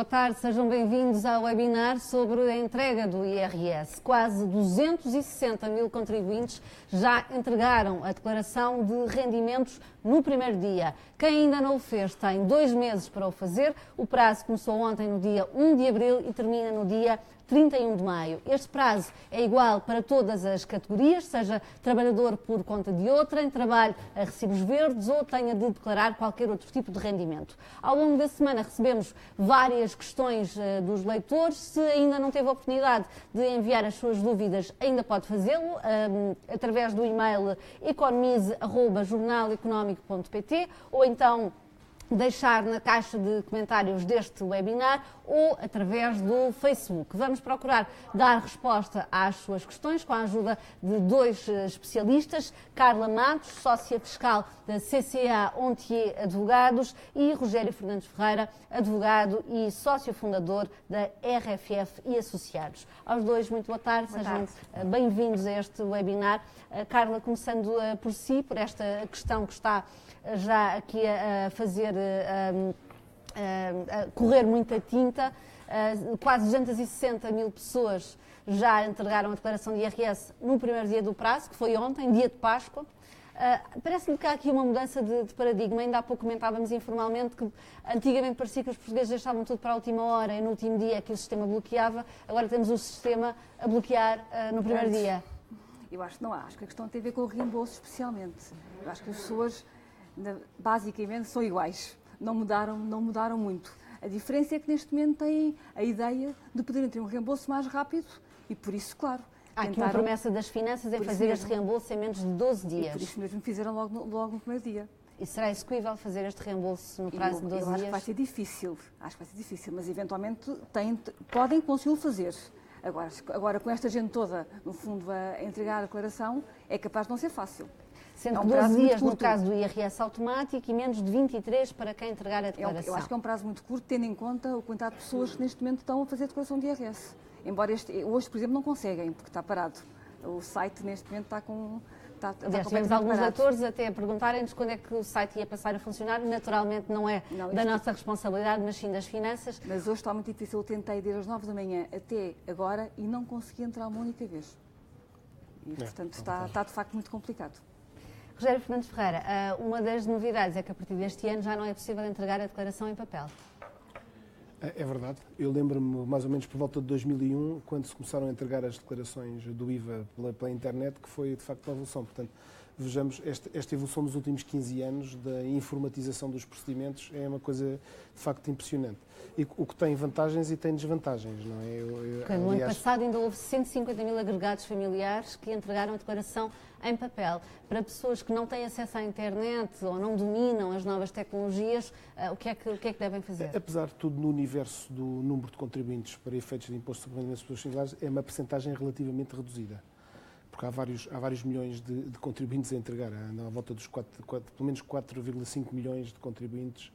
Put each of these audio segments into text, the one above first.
boa tarde, sejam bem-vindos ao webinar sobre a entrega do IRS. Quase 260 mil contribuintes já entregaram a declaração de rendimentos no primeiro dia. Quem ainda não o fez tem 2 meses para o fazer. O prazo começou ontem, no dia 1 de abril, e termina no dia 31 de maio. Este prazo é igual para todas as categorias, seja trabalhador por conta de outrem, trabalho a recibos verdes ou tenha de declarar qualquer outro tipo de rendimento. Ao longo da semana recebemos várias questões dos leitores. Se ainda não teve a oportunidade de enviar as suas dúvidas, ainda pode fazê-lo através do e-mail economize@jornaleconomico.pt ou então deixar na caixa de comentários deste webinar ou através do Facebook. Vamos procurar dar resposta às suas questões com a ajuda de 2 especialistas, Carla Matos, sócia fiscal da CCA Ontier Advogados, e Rogério Fernandes Ferreira, advogado e sócio fundador da RFF e Associados. Aos dois, muito boa tarde, sejam bem-vindos a este webinar. Carla, começando por si, por esta questão que está já aqui a fazer a correr muita tinta. Quase 260 mil pessoas já entregaram a declaração de IRS no primeiro dia do prazo, que foi ontem, dia de Páscoa. Parece-me que há aqui uma mudança de paradigma. Ainda há pouco comentávamos informalmente que antigamente parecia que os portugueses deixavam tudo para a última hora e no último dia é que o sistema bloqueava. Agora temos o sistema a bloquear no primeiro dia. Eu acho que não há. Acho que a questão tem a ver com o reembolso especialmente. Eu acho que as pessoas basicamente são iguais, não mudaram muito. A diferença é que neste momento têm a ideia de poderem ter um reembolso mais rápido e por isso, claro, há aqui uma promessa das finanças em fazer este reembolso em menos de 12 dias. E por isso mesmo fizeram logo no primeiro dia. E será execuível fazer este reembolso no prazo de 12 dias? Eu acho que vai ser difícil, mas eventualmente podem consegui-lo fazer. Agora, com esta gente toda, no fundo, a entregar a declaração, é capaz de não ser fácil. Sendo que 12 dias no caso do IRS automático e menos de 23 para quem entregar a declaração. Eu acho que é um prazo muito curto, tendo em conta o quantidade de pessoas que neste momento estão a fazer a declaração de IRS. Embora hoje, por exemplo, não conseguem, porque está parado. O site neste momento está com... Aliás, tivemos alguns leitores até a perguntarem-nos quando é que o site ia passar a funcionar. Naturalmente não é da nossa responsabilidade, mas sim das finanças. Mas hoje está muito difícil. Eu tentei desde as 9 da manhã até agora e não consegui entrar uma única vez. E, portanto, está de facto muito complicado. Rogério Fernandes Ferreira, uma das novidades é que a partir deste ano já não é possível entregar a declaração em papel. É verdade. Eu lembro-me mais ou menos por volta de 2001, quando se começaram a entregar as declarações do IVA pela internet, que foi de facto uma evolução. Portanto, vejamos, esta evolução dos últimos 15 anos da informatização dos procedimentos é uma coisa de facto impressionante. E o que tem vantagens e tem desvantagens, não é? No ano passado ainda houve 150 mil agregados familiares que entregaram a declaração em papel. Para pessoas que não têm acesso à internet ou não dominam as novas tecnologias, o que é que devem fazer? Apesar de tudo, no universo do número de contribuintes para efeitos de imposto sobre rendimentos de pessoas singulares, é uma percentagem relativamente reduzida. Porque há vários milhões de contribuintes a entregar, à volta dos pelo menos 4,5 milhões de contribuintes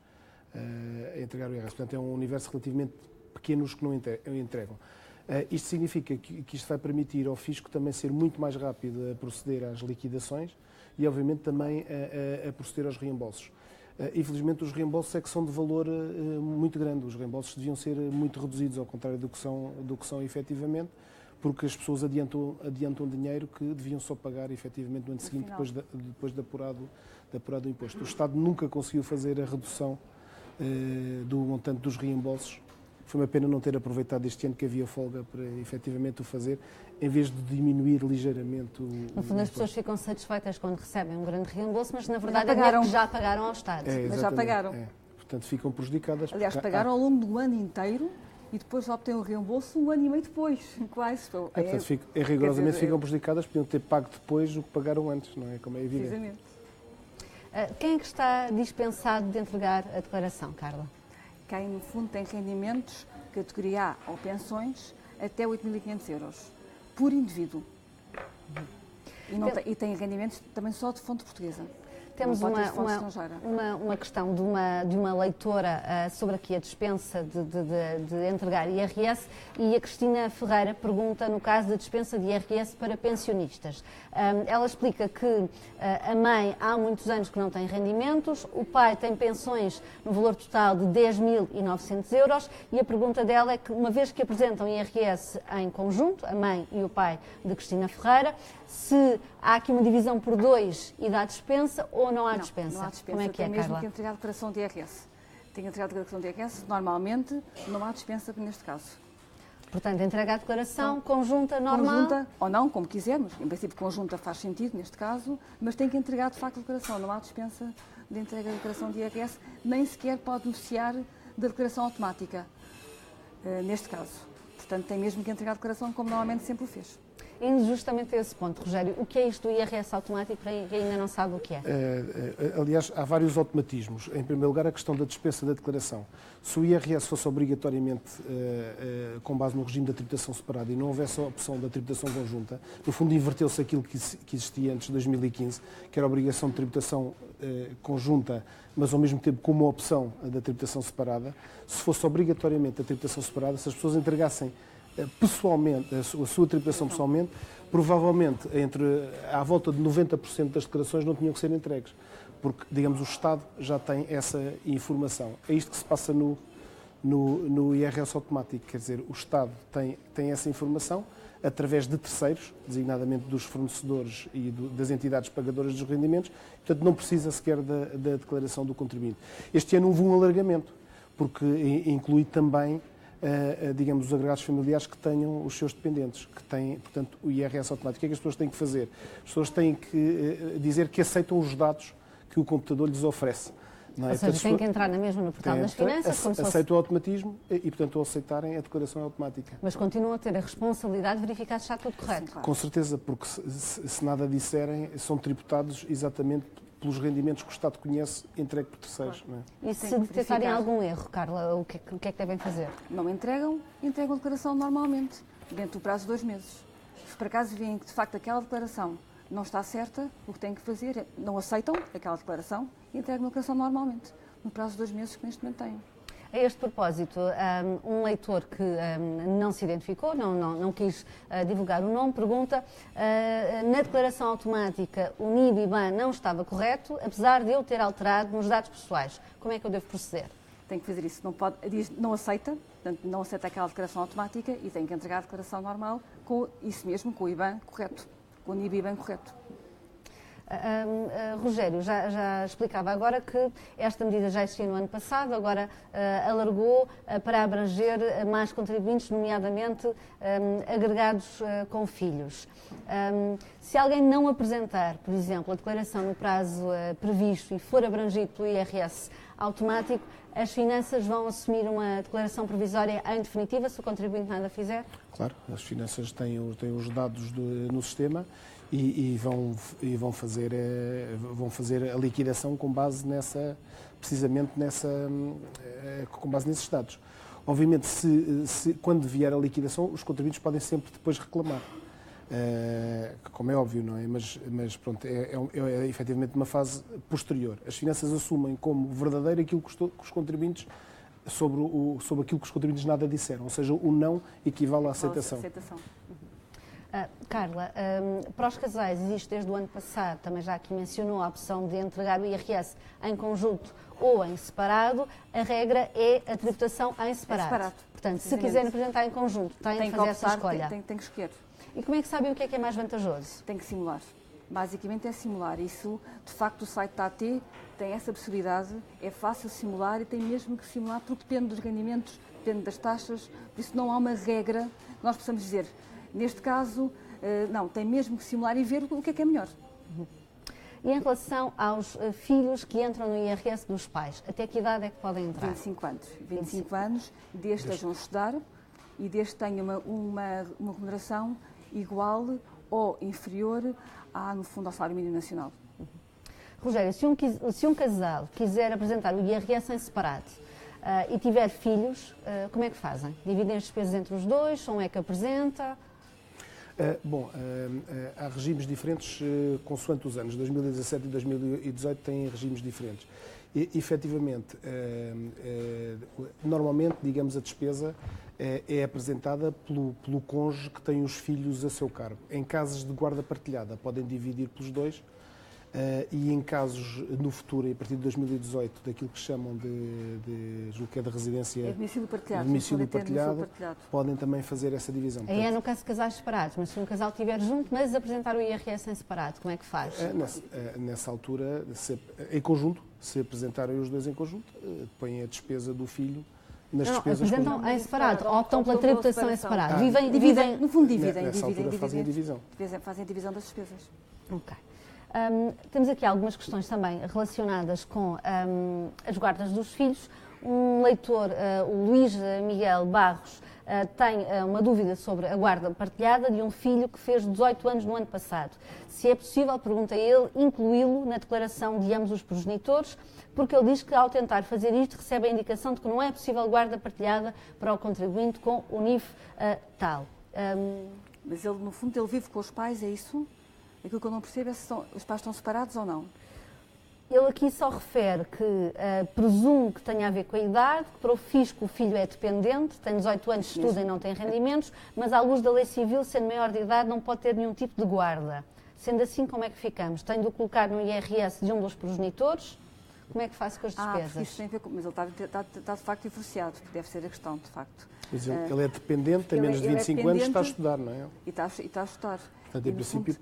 a entregar o IRS. Portanto, é um universo relativamente pequeno os que não entregam. Isto significa que isto vai permitir ao fisco também ser muito mais rápido a proceder às liquidações e, obviamente, também a proceder aos reembolsos. Infelizmente, os reembolsos é que são de valor muito grande. Os reembolsos deviam ser muito reduzidos, ao contrário do que são efetivamente, porque as pessoas adiantam dinheiro que deviam só pagar efetivamente no ano seguinte, depois de apurado o imposto. O Estado nunca conseguiu fazer a redução do montante dos reembolsos. Foi uma pena não ter aproveitado este ano que havia folga para efetivamente o fazer, em vez de diminuir ligeiramente o No fundo, as pessoas ficam satisfeitas quando recebem um grande reembolso, mas na verdade é que já pagaram ao Estado. Mas já pagaram. Portanto, ficam prejudicadas. Aliás, pagaram ao longo do ano inteiro e depois só obtêm o reembolso um ano e meio depois. Quase. Portanto, rigorosamente ficam prejudicadas, podiam ter pago depois o que pagaram antes, não é? Como é evidente. Precisamente. Quem é que está dispensado de entregar a declaração, Carla? Quem, no fundo, tem rendimentos, categoria A ou pensões, até 8.500 euros, por indivíduo. E tem rendimentos também só de fonte portuguesa. Temos não pode ter fonte estrangeira. uma questão de uma leitora sobre aqui a dispensa de entregar IRS, e a Cristina Ferreira pergunta no caso da dispensa de IRS para pensionistas. Ela explica que a mãe há muitos anos que não tem rendimentos, o pai tem pensões no valor total de 10.900 euros, e a pergunta dela é que, uma vez que apresentam IRS em conjunto, a mãe e o pai de Cristina Ferreira, se há aqui uma divisão por 2 e dá dispensa ou não há dispensa? Não há dispensa. Como é que é, tem mesmo Carla? que entregar a declaração de IRS. Tem que entregar a declaração de IRS, normalmente não há dispensa neste caso. Portanto, entrega a declaração conjunta normal? Conjunta ou não, como quisermos. Em princípio, conjunta faz sentido neste caso, mas tem que entregar de facto a declaração. Não há dispensa de entrega da declaração de IRS, nem sequer pode beneficiar da declaração automática, neste caso. Portanto, tem mesmo que entregar a declaração como normalmente sempre o fez. Indo justamente a esse ponto, Rogério, o que é isto do IRS automático para quem ainda não sabe o que é? Aliás, há vários automatismos. Em primeiro lugar, a questão da dispensa da declaração. Se o IRS fosse obrigatoriamente com base no regime da tributação separada e não houvesse a opção da tributação conjunta, no fundo inverteu-se aquilo que existia antes de 2015, que era a obrigação de tributação conjunta, mas ao mesmo tempo com uma opção da tributação separada. Se fosse obrigatoriamente a tributação separada, se as pessoas entregassem pessoalmente, a sua tributação pessoalmente, provavelmente à volta de 90% das declarações não tinham que ser entregues, porque, digamos, o Estado já tem essa informação. É isto que se passa no IRS automático, quer dizer, o Estado tem essa informação através de terceiros, designadamente dos fornecedores e das entidades pagadoras dos rendimentos, portanto não precisa sequer da declaração do contribuinte. Este ano houve um alargamento, porque inclui também digamos, os agregados familiares que tenham os seus dependentes, que têm, portanto, o IRS automático. O que é que as pessoas têm que fazer? As pessoas têm que dizer que aceitam os dados que o computador lhes oferece. Não é? Ou seja, têm que entrar na mesma no portal das finanças. Aceitam o automatismo e, portanto, ao aceitarem, a declaração é automática. Mas continuam a ter a responsabilidade de verificar se está tudo correto. Sim, claro. Com certeza, porque se nada disserem, são tributados exatamente pelos rendimentos que o Estado conhece, entregue por terceiros. Claro. Não é? E se detectarem algum erro, Carla, o que é que devem fazer? Não entregam a declaração normalmente, dentro do prazo de 2 meses. Se por acaso veem que, de facto, aquela declaração não está certa, o que têm que fazer é não aceitam aquela declaração e entregam a declaração normalmente, no prazo de 2 meses que neste momento têm. A este propósito, um leitor que não se identificou, não quis divulgar o nome, pergunta: na declaração automática o NIB e IBAN não estava correto, apesar de eu ter alterado nos dados pessoais. Como é que eu devo proceder? Tem que fazer isso. Não aceita, portanto, não aceita aquela declaração automática e tem que entregar a declaração normal com isso mesmo, com o IBAN correto, com o NIB e IBAN correto. Rogério, já explicava agora que esta medida já existia no ano passado, agora alargou para abranger mais contribuintes, nomeadamente agregados com filhos. Se alguém não apresentar, por exemplo, a declaração no prazo previsto e for abrangido pelo IRS automático, as finanças vão assumir uma declaração provisória em definitiva se o contribuinte nada fizer? Claro, as finanças têm os dados no sistema e vão fazer a liquidação com base com base nesses dados. Obviamente, quando vier a liquidação, os contribuintes podem sempre depois reclamar, como é óbvio, não é? Mas pronto, é efetivamente uma fase posterior. As finanças assumem como verdadeiro aquilo que os contribuintes sobre aquilo que os contribuintes nada disseram, ou seja, o não equivale à aceitação. Carla, para os casais existe desde o ano passado, também já aqui mencionou a opção de entregar o IRS em conjunto ou em separado, a regra é a tributação em separado. Portanto, se quiserem apresentar em conjunto, têm que fazer essa escolha. Tem que escolher. E como é que sabem o que é mais vantajoso? Tem que simular. Basicamente é simular. Isso, de facto, o site da AT tem essa possibilidade, é fácil simular e tem mesmo que simular, porque depende dos rendimentos, depende das taxas, por isso não há uma regra que nós possamos dizer. Neste caso, não, tem mesmo que simular e ver o que é melhor. E em relação aos filhos que entram no IRS dos pais, até que idade é que podem entrar? 25 anos. 25 anos, desde que estejam a estudar e desde que tenham uma remuneração igual ou inferior, no fundo, ao salário mínimo nacional. Rogério, se um casal quiser apresentar o IRS em separado e tiver filhos, como é que fazem? Dividem as despesas entre os dois? Ou é que apresenta? Há regimes diferentes consoante os anos. 2017 e 2018 têm regimes diferentes. E, efetivamente, normalmente, digamos, a despesa é apresentada pelo cônjuge que tem os filhos a seu cargo. Em casos de guarda partilhada, podem dividir pelos dois. E em casos no futuro, a partir de 2018, daquilo que chamam julgo que é de residência, domicílio partilhado, domicílio partilhado, podem também fazer essa divisão. Aí é no caso de casais separados, mas se um casal estiver junto, mas apresentar o IRS em separado, como é que faz? Nessa altura, em conjunto, se apresentarem os dois em conjunto, põem a despesa do filho nas despesas. Apresentam em separado, optam pela tributação em separado. No fundo, dividem. Nessa altura fazem a divisão. Fazem a divisão das despesas. Ok. Temos aqui algumas questões também relacionadas com as guardas dos filhos. Um leitor, o Luís Miguel Barros, tem uma dúvida sobre a guarda partilhada de um filho que fez 18 anos no ano passado. Se é possível, pergunta ele, incluí-lo na declaração de ambos os progenitores, porque ele diz que ao tentar fazer isto recebe a indicação de que não é possível guarda partilhada para o contribuinte com o NIF tal. Mas ele, no fundo, ele vive com os pais, é isso? Aquilo que eu não percebo é se os pais estão separados ou não. Ele aqui só refere que presume que tenha a ver com a idade, que para o fisco o filho é dependente, tem 18 anos, estuda e não tem rendimentos, mas à luz da lei civil, sendo maior de idade, não pode ter nenhum tipo de guarda. Sendo assim, como é que ficamos? Tenho de o colocar no IRS de um dos progenitores? Como é que faço com as despesas? Isso tem a ver com... Mas ele está de facto divorciado, deve ser a questão, de facto. Mas ele é dependente, tem menos de 25 anos, está a estudar, não é? E está a estudar. Portanto, em princípio,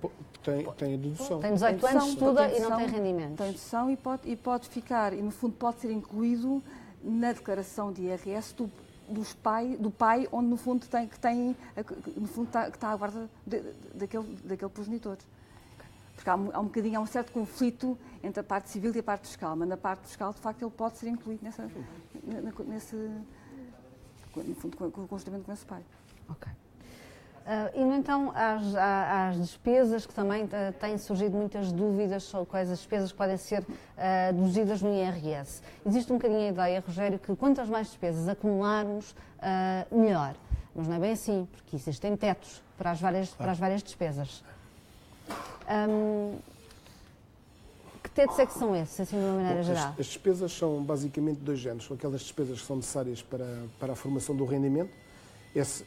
tem a dedução. Tem 18 anos, estuda e não tem rendimentos. Tem dedução e pode ficar, e no fundo pode ser incluído na declaração de IRS do pai, onde no fundo está a guarda daquele progenitor. Porque há um bocadinho, há um certo conflito entre a parte civil e a parte fiscal, mas na parte fiscal, de facto, ele pode ser incluído no fundo, conjuntamente com esse pai. Ok. E, no então, às despesas, que também têm surgido muitas dúvidas sobre quais as despesas que podem ser deduzidas no IRS. Existe um bocadinho a ideia, Rogério, que quantas mais despesas acumularmos, melhor. Mas não é bem assim, porque existem tetos para as várias despesas. Que tetos é que são esses, assim, de uma maneira geral? As despesas são basicamente dois géneros. São aquelas despesas que são necessárias para a formação do rendimento.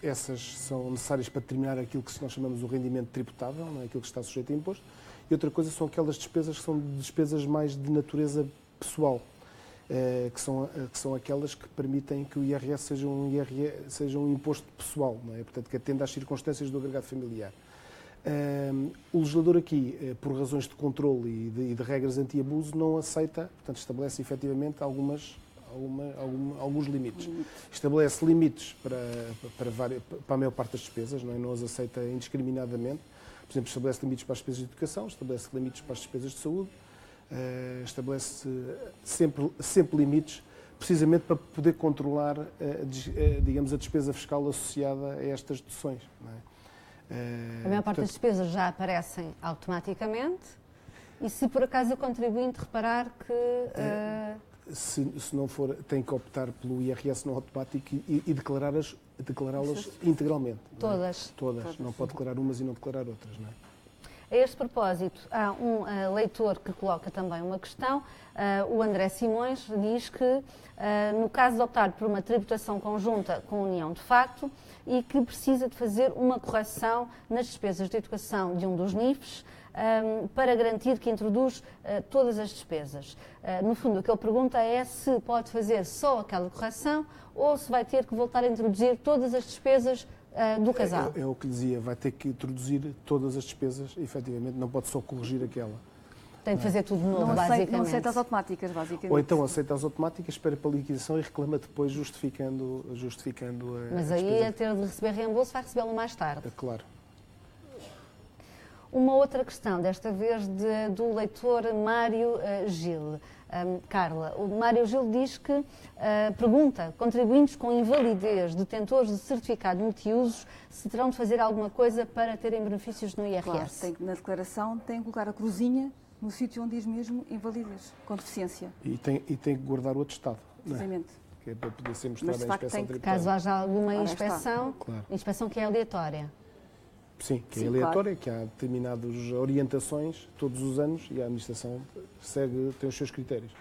Essas são necessárias para determinar aquilo que nós chamamos de rendimento tributável, não é? Aquilo que está sujeito a imposto. E outra coisa são aquelas despesas que são despesas mais de natureza pessoal, que são aquelas que permitem que o IRS seja um imposto pessoal, não é? Portanto, que atenda às circunstâncias do agregado familiar. O legislador aqui, por razões de controle e de regras anti-abuso, não aceita, portanto, estabelece efetivamente alguns limites. Estabelece limites para a maior parte das despesas, não as aceita indiscriminadamente. Por exemplo, estabelece limites para as despesas de educação, estabelece limites para as despesas de saúde, estabelece sempre limites, precisamente para poder controlar, digamos, a despesa fiscal associada a estas deduções. Não é? A maior parte das despesas já aparecem automaticamente e se por acaso o contribuinte reparar que... Se não for, tem que optar pelo IRS não automático e declará-las integralmente. Todas. Todas. Não pode declarar umas e não declarar outras. Não é? A este propósito, há um leitor que coloca também uma questão. O André Simões diz que, no caso de optar por uma tributação conjunta com união de facto, e que precisa de fazer uma correção nas despesas de educação de um dos NIFs para garantir que introduz todas as despesas. No fundo, o que ele pergunta é se pode fazer só aquela correção ou se vai ter que voltar a introduzir todas as despesas do casal. É o que dizia, vai ter que introduzir todas as despesas, efetivamente, não pode só corrigir aquela. Tem de fazer tudo de novo, basicamente. Não aceita as automáticas, basicamente. Ou então aceita as automáticas, espera para a liquidação e reclama depois, justificando a Mas aí, a ter de receber reembolso, vai recebê-lo mais tarde. É claro. Uma outra questão, desta vez do leitor Mário Gil. Carla, o Mário Gil diz que, pergunta, contribuintes com invalidez, detentores de certificado multiusos, se terão de fazer alguma coisa para terem benefícios no IRS? Claro, na declaração tem que colocar a cruzinha no sítio onde diz mesmo invalidez, com deficiência. E tem que guardar o atestado. Precisamente. Que é para poder ser mostrado à inspeção tributária. Caso haja alguma inspeção, claro. Inspeção que é aleatória. Sim, que é Sim, aleatória, que há determinadas orientações todos os anos e a administração tem os seus critérios.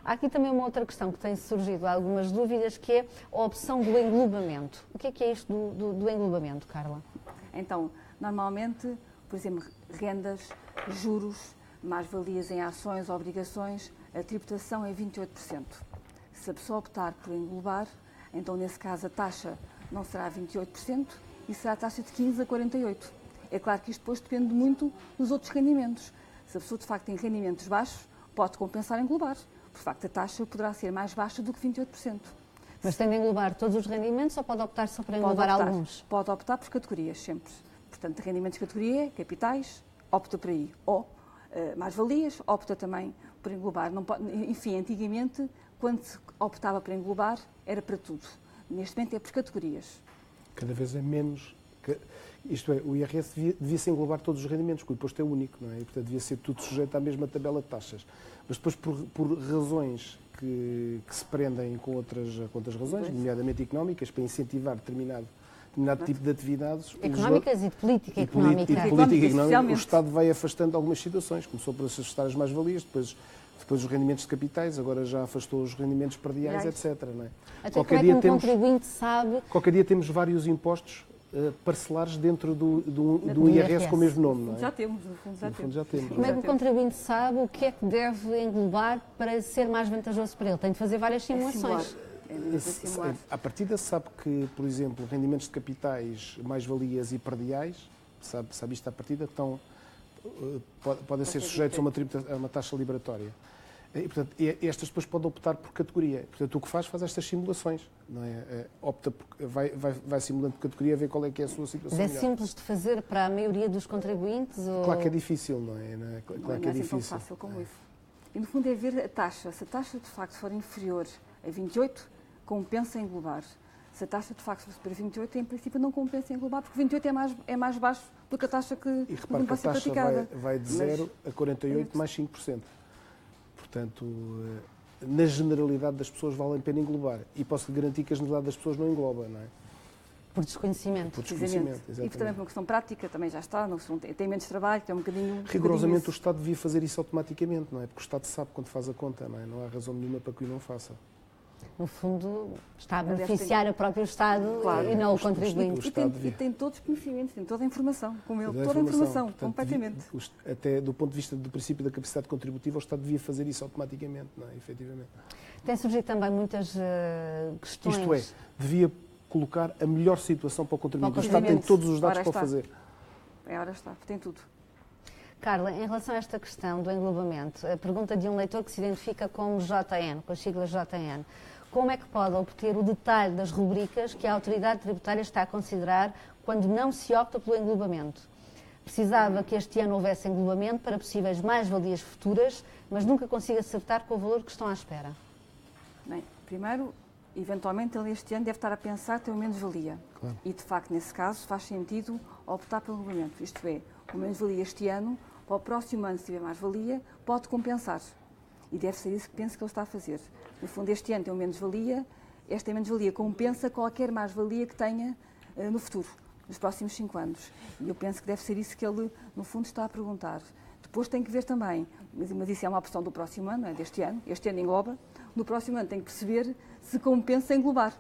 Há aqui também uma outra questão que tem surgido algumas dúvidas, que é a opção do englobamento. O que é isto do englobamento, Carla? Então, normalmente, por exemplo, rendas, juros, mais-valias em ações, obrigações, a tributação é 28%. Se a pessoa optar por englobar, então nesse caso a taxa não será 28% e será a taxa de 15% a 48%. É claro que isto depois depende muito dos outros rendimentos. Se a pessoa de facto tem rendimentos baixos, pode compensar englobar. Por facto, a taxa poderá ser mais baixa do que 28%. Mas tem de englobar todos os rendimentos ou pode optar só por englobar alguns? Pode optar por categorias, sempre. Portanto, rendimentos de categoria, capitais, opta por aí. Ou mais-valias, opta também por englobar. Não pode, enfim, antigamente, quando se optava por englobar, era para tudo. Neste momento é por categorias. Cada vez é menos. Isto é, o IRS devia-se englobar todos os rendimentos, porque o imposto é único, não é? E, portanto, devia ser tudo sujeito à mesma tabela de taxas. Mas depois, por razões que se prendem com outras razões, nomeadamente económicas, para incentivar determinado tipo de atividades... Económicas e de política económica. E de política económica, o Estado vai afastando algumas situações. Começou por se afastar as mais-valias, depois os rendimentos de capitais, agora já afastou os rendimentos perdiais, etc. Não é? Até qualquer dia contribuinte sabe... Qualquer dia temos vários impostos parcelares dentro do IRS com o mesmo nome, não é? Já temos, no fundo já temos. Como é que o contribuinte sabe o que é que deve englobar para ser mais vantajoso para ele? Tem de fazer várias simulações. À partida sabe que, por exemplo, rendimentos de capitais, mais-valias e perdiais, sabe isto à partida, podem ser sujeitos a uma taxa liberatória. E, portanto, estas depois podem optar por categoria. Portanto, o que faz estas simulações. Não é? Opta vai simulando por categoria a ver qual é que é a sua situação. Mas é simples de fazer para a maioria dos contribuintes? Ou... Claro que é difícil, não é? Claro que é difícil. Tão fácil como isso. E, no fundo, é ver a taxa. Se a taxa, de facto, for inferior a 28, compensa englobar. Se a taxa, de facto, for para 28, em princípio, não compensa englobar, porque 28 é mais baixo do que a taxa que e repare que a taxa vai de 0 a 48 mais 5%. Portanto, na generalidade das pessoas vale a pena englobar. E posso garantir que a generalidade das pessoas não engloba, não é? Por desconhecimento. Por desconhecimento, exatamente. E também por uma questão prática, também já está, tem menos trabalho, tem um bocadinho... Rigorosamente o Estado devia fazer isso automaticamente, não é? Porque o Estado sabe quando faz a conta, não é? Não há razão nenhuma para que o não faça. No fundo, está a beneficiar o próprio Estado, claro, e não o contribuinte. E tem todos os conhecimentos, tem toda a informação, como ele, toda a informação, portanto, completamente. Até do ponto de vista do princípio da capacidade contributiva, o Estado devia fazer isso automaticamente, não é? Efetivamente. Tem surgido também muitas questões... Isto é, devia colocar a melhor situação para o contribuinte. O Estado tem todos os dados para o fazer. Ora está, tem tudo. Carla, em relação a esta questão do englobamento, a pergunta de um leitor que se identifica como JN, com as siglas JN. Como é que pode obter o detalhe das rubricas que a autoridade tributária está a considerar quando não se opta pelo englobamento? Precisava que este ano houvesse englobamento para possíveis mais-valias futuras, mas nunca consigo acertar com o valor que estão à espera. Bem, primeiro, eventualmente ele este ano deve estar a pensar que tem uma menos-valia. Claro. E, de facto, nesse caso, faz sentido optar pelo englobamento. Isto é, o menos-valia este ano, para o próximo ano, se tiver mais-valia, pode compensar. E deve ser isso que penso que ele está a fazer. No fundo, este ano tem uma menos-valia, esta menos-valia compensa qualquer mais-valia que tenha no futuro, nos próximos 5 anos. E eu penso que deve ser isso que ele, no fundo, está a perguntar. Depois tem que ver também, mas isso é uma opção do próximo ano, é deste ano, este ano engloba, no próximo ano tem que perceber se compensa englobar.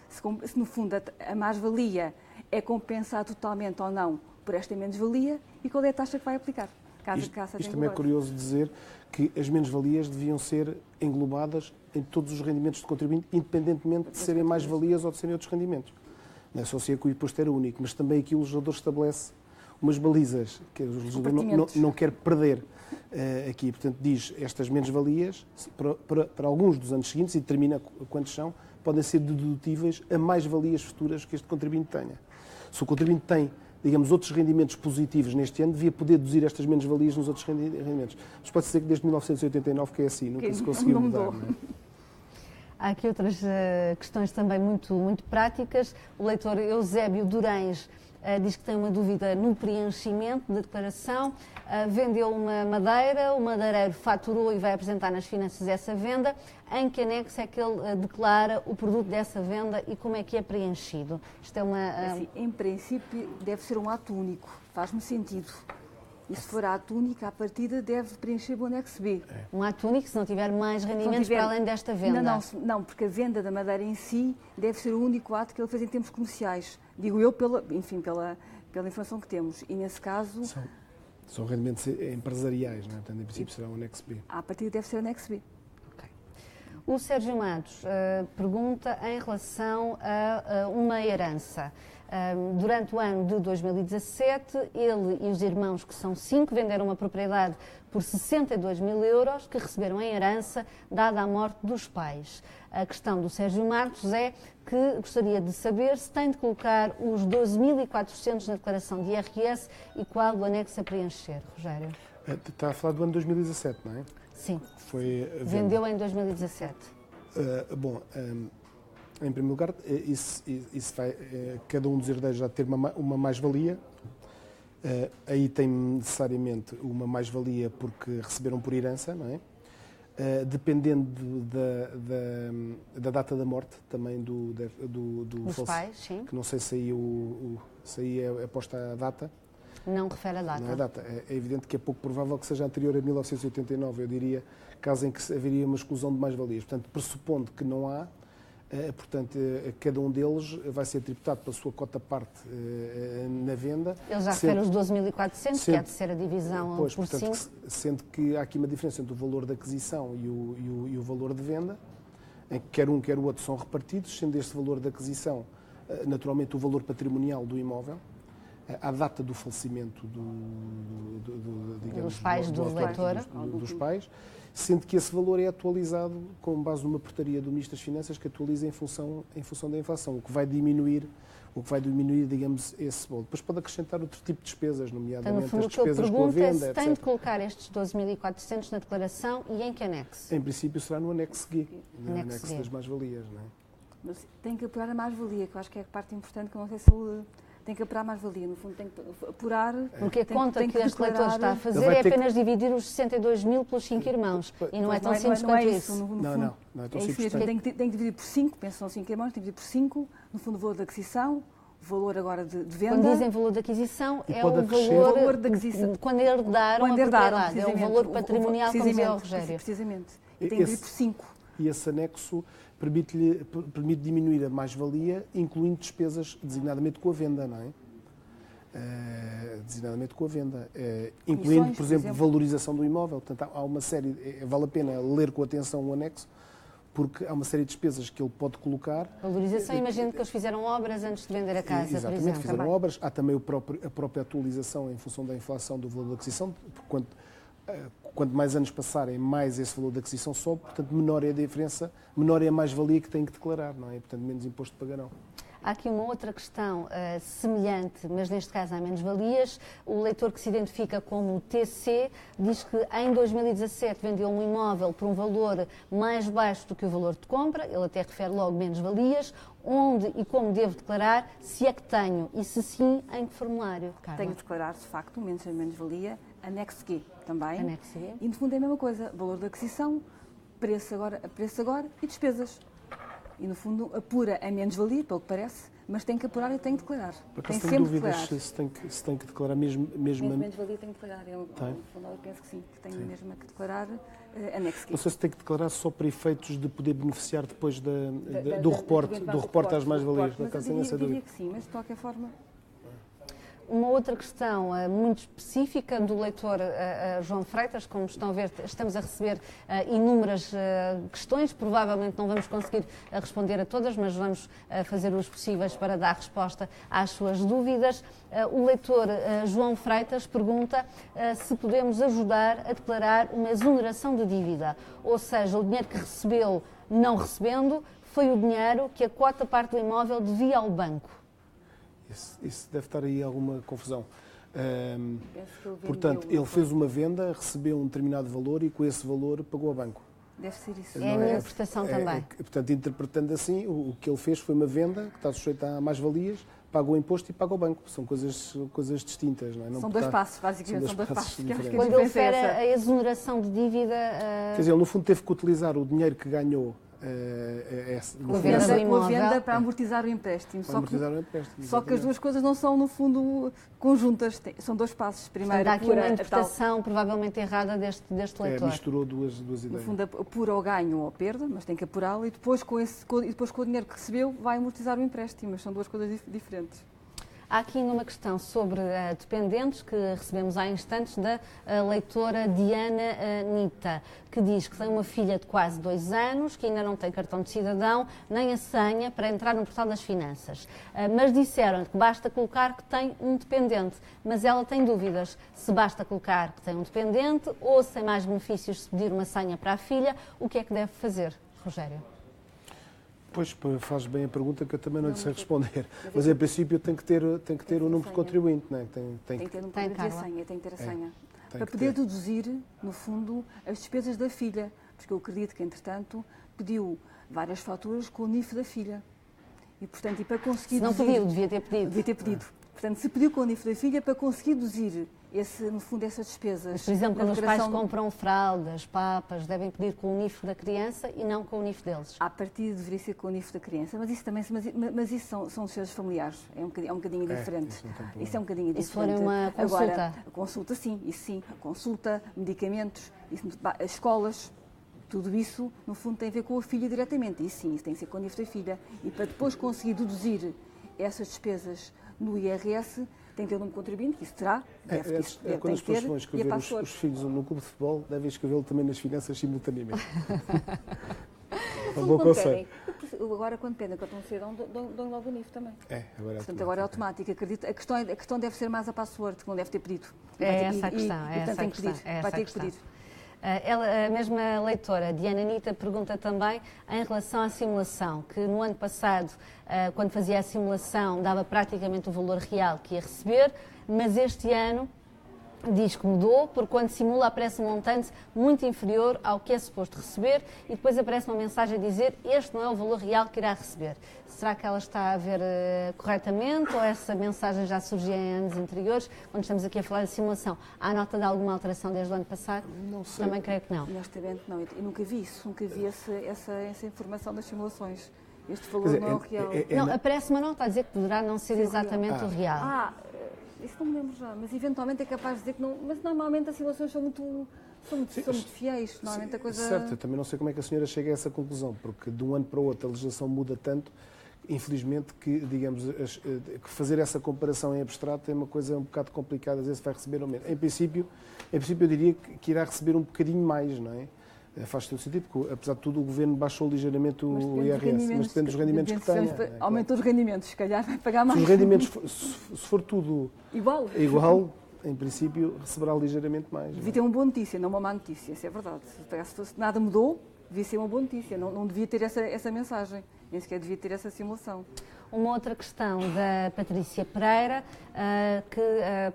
Se no fundo a mais-valia é compensar totalmente ou não por esta menos-valia e qual é a taxa que vai aplicar. Isto também é curioso dizer que as menos-valias deviam ser englobadas em todos os rendimentos de contribuinte, independentemente de serem mais-valias ou de serem outros rendimentos. Não é só se é que o imposto era único, mas também aqui o legislador estabelece umas balizas que o legislador não quer perder aqui. Portanto, diz estas menos-valias, para alguns dos anos seguintes, e determina quantos são, podem ser dedutíveis a mais-valias futuras que este contribuinte tenha. Se o contribuinte tem, digamos, outros rendimentos positivos neste ano, devia poder deduzir estas menos-valias nos outros rendimentos. Mas pode ser que desde 1989 que é assim, nunca se conseguiu mudar. Não é? Há aqui outras questões também muito práticas. O leitor Eusébio Durães diz que tem uma dúvida no preenchimento da declaração. Vendeu uma madeira, o madeireiro faturou e vai apresentar nas finanças essa venda. Em que anexo é que ele declara o produto dessa venda e como é que é preenchido? Isto é uma... Assim, em princípio, deve ser um ato único, faz-me sentido. E se for ato único, à partida deve preencher o anexo B. Um ato único, se não tiver mais rendimentos para além desta venda? Não, porque a venda da madeira em si deve ser o único ato que ele fez em termos comerciais. Digo eu, pela informação que temos. E nesse caso... São rendimentos empresariais, não é? Portanto, em princípio será o anexo B. À partida deve ser o anexo B. O Sérgio Matos pergunta em relação a uma herança. Durante o ano de 2017, ele e os irmãos, que são 5, venderam uma propriedade por 62 mil euros, que receberam em herança, dada a morte dos pais. A questão do Sérgio Matos é que gostaria de saber se tem de colocar os 12.400 na declaração de IRS e qual o anexo a preencher. Rogério. Está a falar do ano 2017, não é? Sim. Vendeu em 2017. Em primeiro lugar, isso vai, cada um dos herdeiros já ter uma mais-valia. Aí tem necessariamente uma mais-valia porque receberam por herança, não é? Dependendo da data da morte também dos pais, sim. Que não sei se aí é posta a data. Não refere a data. Não é data. É evidente que é pouco provável que seja anterior a 1989, eu diria, caso em que haveria uma exclusão de mais-valias. Portanto, pressupondo que não há, portanto, cada um deles vai ser tributado pela sua cota-parte na venda. Ele já refere os 12.400, que é a terceira divisão por 5. Sendo que há aqui uma diferença entre o valor da aquisição e o valor de venda, em que quer um, quer o outro são repartidos, sendo este valor da aquisição, naturalmente, o valor patrimonial do imóvel, à data do falecimento dos pais do leitor, dos pais, sendo que esse valor é atualizado com base numa portaria do Ministro das Finanças que atualiza em função da inflação, o que vai diminuir, digamos, esse valor. Depois pode acrescentar outro tipo de despesas, nomeadamente então, no fundo, as despesas com a venda, se etc. tem de colocar estes 12.400 na declaração e em que anexo? Em princípio será no anexo G, no anexo das mais-valias, não é? Mas tem que apurar a mais-valia, que eu acho que é a parte importante, que eu não sei se ele... Tem que apurar a mais-valia, no fundo tem que apurar... Porque a conta que este leitor está a fazer é apenas dividir os 62 mil pelos 5 irmãos. E não é tão simples quanto isso. Não é tão simples. Tem que dividir por 5, penso que são 5 irmãos, tem que dividir por 5, no fundo o valor da aquisição, o valor agora de venda... Quando dizem valor de aquisição, é o valor de aquisição. Quando herdaram a propriedade, é o valor patrimonial, como dizia o Rogério. Precisamente, e tem que dividir por 5. E esse anexo permite diminuir a mais-valia, incluindo despesas designadamente com a venda, não é? Designadamente com a venda, incluindo, por exemplo, valorização do imóvel. Portanto, há uma série, vale a pena ler com atenção o anexo, porque há uma série de despesas que ele pode colocar. Valorização, imagino que eles fizeram obras antes de vender a casa, exatamente, por exemplo. Fizeram obras. Há também a própria atualização em função da inflação do valor da aquisição, porque quanto mais anos passarem, mais esse valor da aquisição sobe, portanto, menor é a diferença, menor é a mais-valia que têm que declarar, não é? Portanto, menos imposto pagarão. Há aqui uma outra questão semelhante, mas neste caso há menos-valias. O leitor que se identifica como TC diz que em 2017 vendeu um imóvel por um valor mais baixo do que o valor de compra, ele até refere logo menos-valias. Onde e como devo declarar, se é que tenho, e se sim, em que formulário? Carla? Tenho de declarar, de facto, menos-valia, anexo G também. Anexo G. E, no fundo, é a mesma coisa, valor da aquisição, preço agora e despesas. E, no fundo, apura a menos-valia, pelo que parece, mas tem que apurar e tem que declarar. Tem sempre dúvidas se tem que declarar mesmo menos-valia tem que declarar. Eu, no fundo, eu penso que sim, que tenho mesmo que declarar anexo G. Não sei se tem que declarar só para efeitos de poder beneficiar depois do reporte às mais-valias. Eu diria que sim, mas de qualquer forma... Uma outra questão muito específica do leitor João Freitas, como estão a ver, estamos a receber inúmeras questões, provavelmente não vamos conseguir responder a todas, mas vamos fazer os possíveis para dar resposta às suas dúvidas. O leitor João Freitas pergunta se podemos ajudar a declarar uma exoneração de dívida, ou seja, o dinheiro que recebeu não recebendo foi o dinheiro que a quota parte do imóvel devia ao banco. Isso deve estar aí alguma confusão. Portanto, ele fez uma venda, recebeu um determinado valor e com esse valor pagou ao banco. Deve ser isso. É a minha interpretação também. Portanto, interpretando assim, o que ele fez foi uma venda que está sujeita a mais-valias, paga o imposto e paga o banco. São coisas distintas, não é? São dois passos, basicamente, são dois passos. Quando ele refere a exoneração de dívida... Quer dizer, ele no fundo teve que utilizar o dinheiro que ganhou com a venda para amortizar o empréstimo. Só que as duas coisas não são, no fundo, conjuntas. São dois passos. Primeiro, há aqui uma interpretação provavelmente errada deste leitor. Misturou duas ideias. No fundo, apura o ganho ou a perda, mas tem que apurá-lo, e depois com o dinheiro que recebeu vai amortizar o empréstimo. Mas são duas coisas diferentes. Há aqui uma questão sobre dependentes que recebemos há instantes da leitora Diana Nita, que diz que tem uma filha de quase 2 anos, que ainda não tem cartão de cidadão, nem a senha para entrar no portal das finanças. Mas disseram que basta colocar que tem um dependente, mas ela tem dúvidas se basta colocar que tem um dependente ou se tem mais benefícios se pedir uma senha para a filha. O que é que deve fazer, Rogério? Pois, faz bem a pergunta que eu também não lhe sei responder. Mas, em princípio, tem que ter o número de contribuinte, não é? Tem que ter o número de senha, tem que ter a senha. Para poder deduzir, no fundo, as despesas da filha. Porque eu acredito que, entretanto, pediu várias faturas com o NIF da filha. E, portanto, para conseguir deduzir... Se não pediu, devia ter pedido. Devia ter pedido. Portanto, se pediu com o NIF da filha, para conseguir deduzir no fundo, essas despesas. Mas, por exemplo, quando os pais compram fraldas, papas, devem pedir com o NIF da criança e não com o NIF deles. À partida deveria ser com o NIF da criança, mas isso também são despesas familiares, é um bocadinho diferente. Isso é um bocadinho diferente. E se for uma consulta? Agora, a consulta, sim, a consulta, medicamentos, as escolas, tudo isso, no fundo, tem a ver com a filha diretamente. Isso sim, isso tem que ser com o NIF da filha. E para depois conseguir deduzir essas despesas no IRS, tem que ter um número de contribuinte, que isso terá. Quando as pessoas vão escrever os filhos no clube de futebol, devem escrevê-lo também nas finanças simultaneamente. Agora, quando pedem cartão de cidadão, dão logo o NIF também. Portanto, agora é automático. Acredito, a questão deve ser mais a password, que não deve ter pedido. Essa a questão. Vai ter que pedir. A mesma leitora, Diana Nita, pergunta também em relação à simulação, que no ano passado, quando fazia a simulação, dava praticamente o valor real que ia receber, mas este ano diz que mudou, porque quando simula aparece um montante muito inferior ao que é suposto receber e depois aparece uma mensagem a dizer este não é o valor real que irá receber. Será que ela está a ver corretamente ou essa mensagem já surgia em anos anteriores? Quando estamos aqui a falar de simulação, há nota de alguma alteração desde o ano passado? Não sei. Também creio que não. Honestamente não, eu nunca vi isso, nunca vi essa informação das simulações. Este valor não é o real. Não, aparece uma nota a dizer que poderá não ser exatamente o real. Isso não me lembro já, mas eventualmente é capaz de dizer que não. Mas normalmente as simulações são muito fiéis. Normalmente a coisa... Certo, eu também não sei como é que a senhora chega a essa conclusão, porque de um ano para o outro a legislação muda tanto, infelizmente, que, digamos, que fazer essa comparação em abstrato é uma coisa um bocado complicada, às vezes vai receber ou menos. Em princípio eu diria que irá receber um bocadinho mais, não é? Faz todo sentido, porque, apesar de tudo, o Governo baixou ligeiramente o IRS, mas depende dos rendimentos que tenha. Aumentou os rendimentos, se calhar vai pagar mais. Se os rendimentos, se for tudo igual, em princípio, receberá ligeiramente mais. Devia ter uma boa notícia, não uma má notícia, isso é verdade. Se nada mudou, devia ser uma boa notícia, não devia ter essa mensagem, nem sequer devia ter essa simulação. Uma outra questão da Patrícia Pereira, que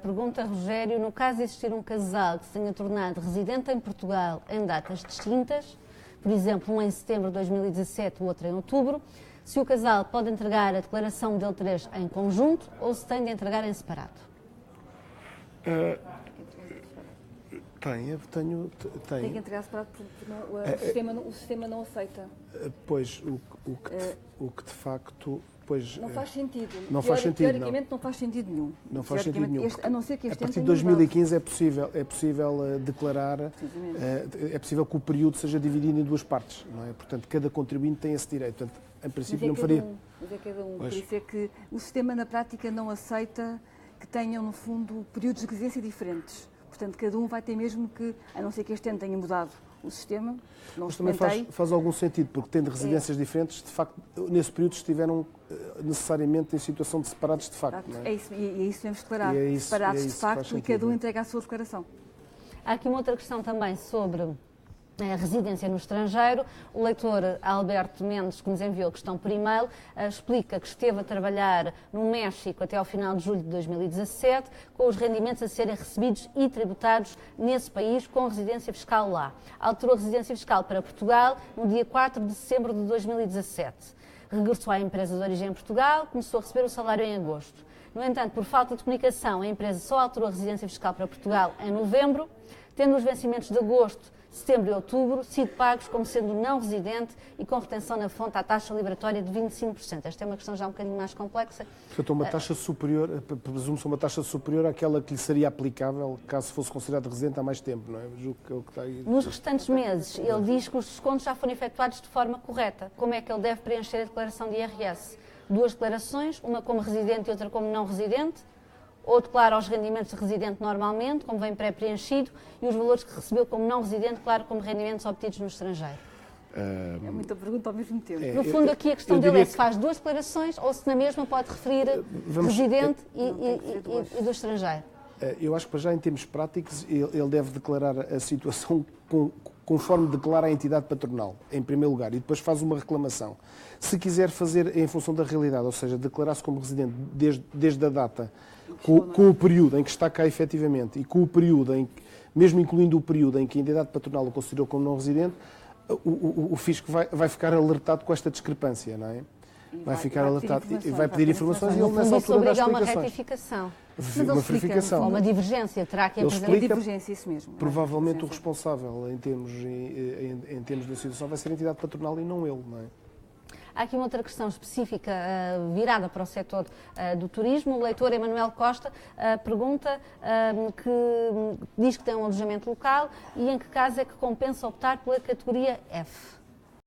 pergunta a Rogério, no caso de existir um casal que se tenha tornado residente em Portugal em datas distintas, por exemplo, um em setembro de 2017, o outro em outubro, se o casal pode entregar a declaração de L3 em conjunto ou se tem de entregar em separado? Tem que entregar separado porque o sistema não aceita. Pois, o que de facto... Não faz sentido. Teoricamente não faz sentido nenhum. Não faz sentido nenhum. A não ser que este a partir de 2015 é possível declarar, é possível que o período seja dividido em 2 partes, não é? Portanto, cada contribuinte tem esse direito. Portanto, em princípio não faria... Mas é cada um. Por isso é que o sistema na prática não aceita que tenham, no fundo, períodos de residência diferentes. Portanto, cada um vai ter mesmo que, a não ser que este ano tenha mudado o sistema, mas também faz algum sentido, porque tendo residências diferentes, de facto, nesse período estiveram necessariamente em situação de separados de facto. Não é? É isso, e é isso que devemos declarar, separados de facto, e cada um entrega a sua declaração. Há aqui uma outra questão também sobre a residência no estrangeiro. O leitor Alberto Mendes, que nos enviou a questão por e-mail, explica que esteve a trabalhar no México até ao final de julho de 2017, com os rendimentos a serem recebidos e tributados nesse país com residência fiscal lá. Alterou a residência fiscal para Portugal no dia 4 de setembro de 2017. Regressou à empresa de origem em Portugal, começou a receber o salário em agosto. No entanto, por falta de comunicação, a empresa só alterou a residência fiscal para Portugal em novembro, tendo os vencimentos de agosto, setembro e outubro sido pagos como sendo não residente e com retenção na fonte à taxa liberatória de 25%. Esta é uma questão já um bocadinho mais complexa. Portanto, uma taxa superior, presumo-se uma taxa superior àquela que lhe seria aplicável caso fosse considerado residente há mais tempo, não é? Julgo que é o que está aí. Nos restantes meses, ele diz que os descontos já foram efetuados de forma correta. Como é que ele deve preencher a declaração de IRS? 2 declarações, uma como residente e outra como não residente, ou declara os rendimentos de residente normalmente, como vem pré-preenchido, e os valores que recebeu como não residente, declara como rendimentos obtidos no estrangeiro. É muita pergunta ao mesmo tempo. No fundo, aqui a questão dele é se faz 2 declarações ou se na mesma pode referir residente e do estrangeiro. Eu acho que para já, em termos práticos, ele deve declarar a situação conforme declara a entidade patronal, em primeiro lugar, e depois faz uma reclamação. Se quiser fazer em função da realidade, ou seja, declarar-se como residente desde a data, com o período em que está cá efetivamente e com o período em que, mesmo incluindo o período em que a entidade patronal o considerou como não residente, o fisco vai ficar alertado com esta discrepância, não é? Vai ficar alertado e vai pedir informações e ele nessa altura dá explicações. Uma retificação. Uma verificação. Ou uma divergência, terá que apresentar. Uma divergência, isso mesmo. Provavelmente o responsável em termos da situação vai ser a entidade patronal e não ele, não é? Há aqui uma outra questão específica virada para o setor do turismo. O leitor Emanuel Costa pergunta que diz que tem um alojamento local e em que caso é que compensa optar pela categoria F?